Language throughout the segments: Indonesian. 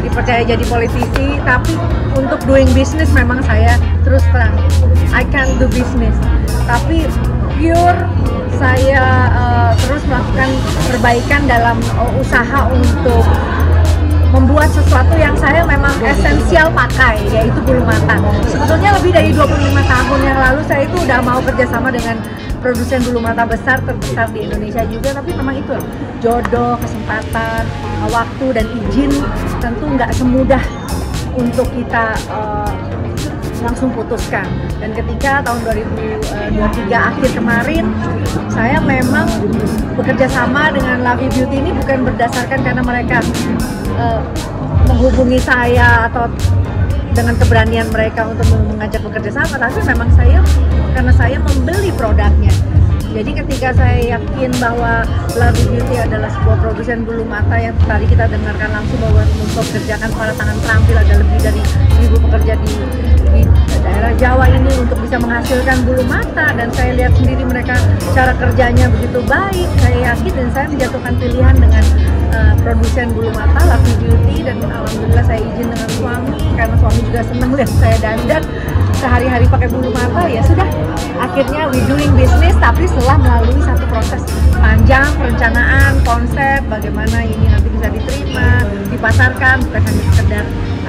dipercaya jadi politisi, tapi untuk doing business memang saya terus terang I can't do business, tapi pure saya terus melakukan perbaikan dalam usaha untuk membuat sesuatu yang saya memang esensial pakai, yaitu bulu mata. Sebetulnya lebih dari 25 tahun yang lalu saya itu udah mau kerjasama dengan produsen bulu mata terbesar di Indonesia juga, tapi memang itu jodoh, kesempatan, waktu dan izin tentu nggak semudah untuk kita langsung putuskan. Dan ketika tahun 2023 akhir kemarin saya memang bekerja sama dengan Lovely Beauty ini bukan berdasarkan karena mereka menghubungi saya atau dengan keberanian mereka untuk mengajak bekerja sama, tapi memang karena saya membeli produknya. Jadi ketika saya yakin bahwa Lovely Beauty adalah sebuah produsen bulu mata yang tadi kita dengarkan langsung bahwa mempekerjakan para tangan terampil, ada lebih dari 1.000 pekerja di daerah Jawa ini untuk bisa menghasilkan bulu mata, dan saya lihat sendiri mereka cara kerjanya begitu baik, saya yakin dan saya menjatuhkan pilihan dengan produsen bulu mata Lovely Beauty. Dan alhamdulillah saya izin dengan suami karena suami juga senang lihat saya dandan sehari-hari pakai bulu mata. Ya sudah, akhirnya we doing business, tapi setelah melalui satu proses panjang perencanaan konsep bagaimana ini nanti bisa diterima, dipasarkan, bukan hanya sekedar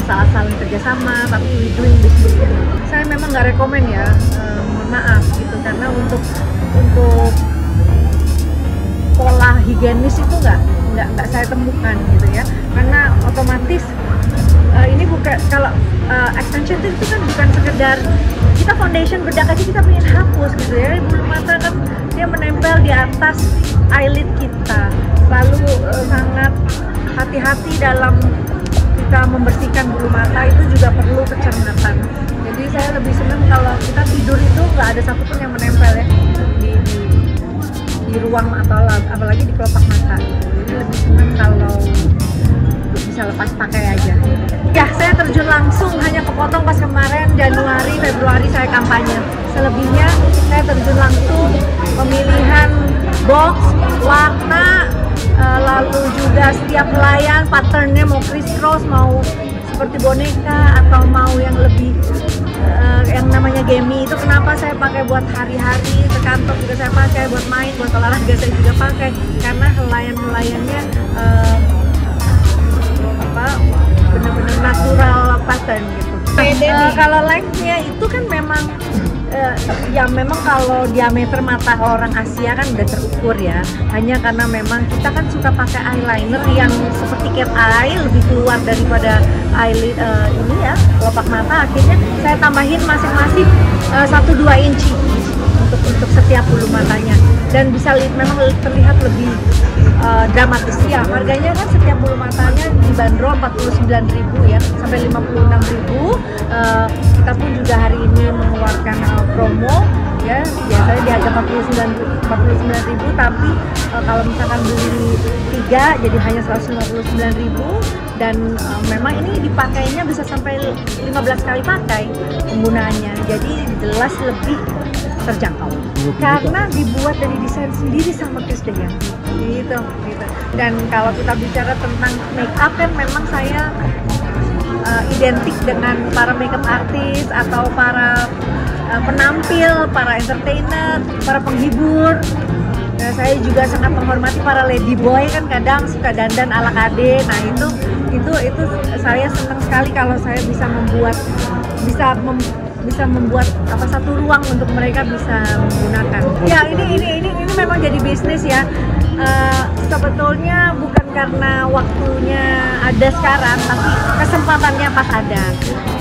asal-asalan kerjasama, tapi we doing business. Saya memang nggak rekomen ya, mohon maaf gitu, karena untuk pola higienis itu nggak saya temukan gitu ya, karena otomatis ini bukan, kalau extension itu kan bukan sekedar kita foundation bedak aja kita pengen hapus gitu ya. Bulu mata kan dia menempel di atas eyelid kita, lalu sangat hati-hati dalam kita membersihkan bulu mata, itu juga perlu kecermatan. Jadi saya lebih senang kalau kita tidur itu nggak ada satupun yang menempel ya di ruang atau apalagi di kelopak mata. Jadi lebih senang kalau bisa lepas pakai aja. Ya, saya terjun langsung hanya kepotong pas kemarin Januari, Februari saya kampanye. Selebihnya saya terjun langsung pemilihan box, warna, lalu juga setiap pelayan patternnya mau crisscross, mau seperti boneka atau mau yang lebih yang namanya gemi. Itu kenapa saya pakai buat hari-hari, ke kantor juga saya pakai, buat main, buat olahraga saya juga pakai, karena helayan-helayannya benar-benar natural pattern gitu. Kalau lengthnya itu kan memang ya memang kalau diameter mata orang Asia kan udah terukur ya, hanya karena memang kita kan suka pakai eyeliner yang seperti cat eye, lebih keluar daripada eyelid ini ya, kelopak mata. Akhirnya saya tambahin masing-masing 1-2 inci untuk setiap bulu matanya, dan bisa memang terlihat lebih dramatis ya. Harganya kan setiap bulu matanya dibanderol 49.000 ya sampai 56.000. Kita pun juga hari ini mengeluarkan promo ya, biasanya di harga 49.000, tapi kalau misalkan beli 3 jadi hanya 159.000. Dan memang ini dipakainya bisa sampai 15 kali pakai penggunaannya, jadi jelas lebih terjangkau karena dibuat dari desain sendiri sama Krisdayanti gitu. Dan kalau kita bicara tentang make up kan memang saya identik dengan para makeup artist atau para penampil, para entertainer, para penghibur. Saya juga sangat menghormati para lady boy, kan kadang suka dandan ala KD. Nah itu saya senang sekali kalau saya bisa membuat satu ruang untuk mereka bisa menggunakan. Ya ini memang jadi bisnis ya. Sebetulnya bukan karena waktunya ada sekarang, tapi kesempatannya pas ada.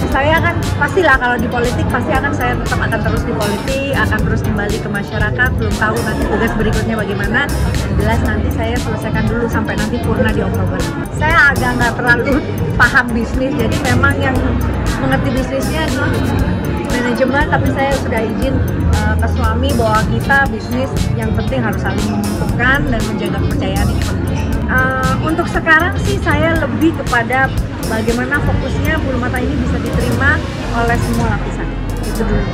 Saya kan pastilah kalau di politik saya tetap akan terus di politik, akan terus kembali ke masyarakat. Belum tahu nanti tugas berikutnya bagaimana. Yang jelas nanti saya selesaikan dulu sampai nanti purna di Oktober. Saya agak nggak terlalu paham bisnis, jadi memang yang mengerti bisnisnya di manajemen, tapi saya sudah izin ke suami bahwa kita bisnis yang penting harus saling menguntungkan dan menjaga kepercayaan itu penting. Untuk sekarang sih saya lebih kepada bagaimana fokusnya bulu mata ini bisa diterima oleh semua lapisan, itu dulu.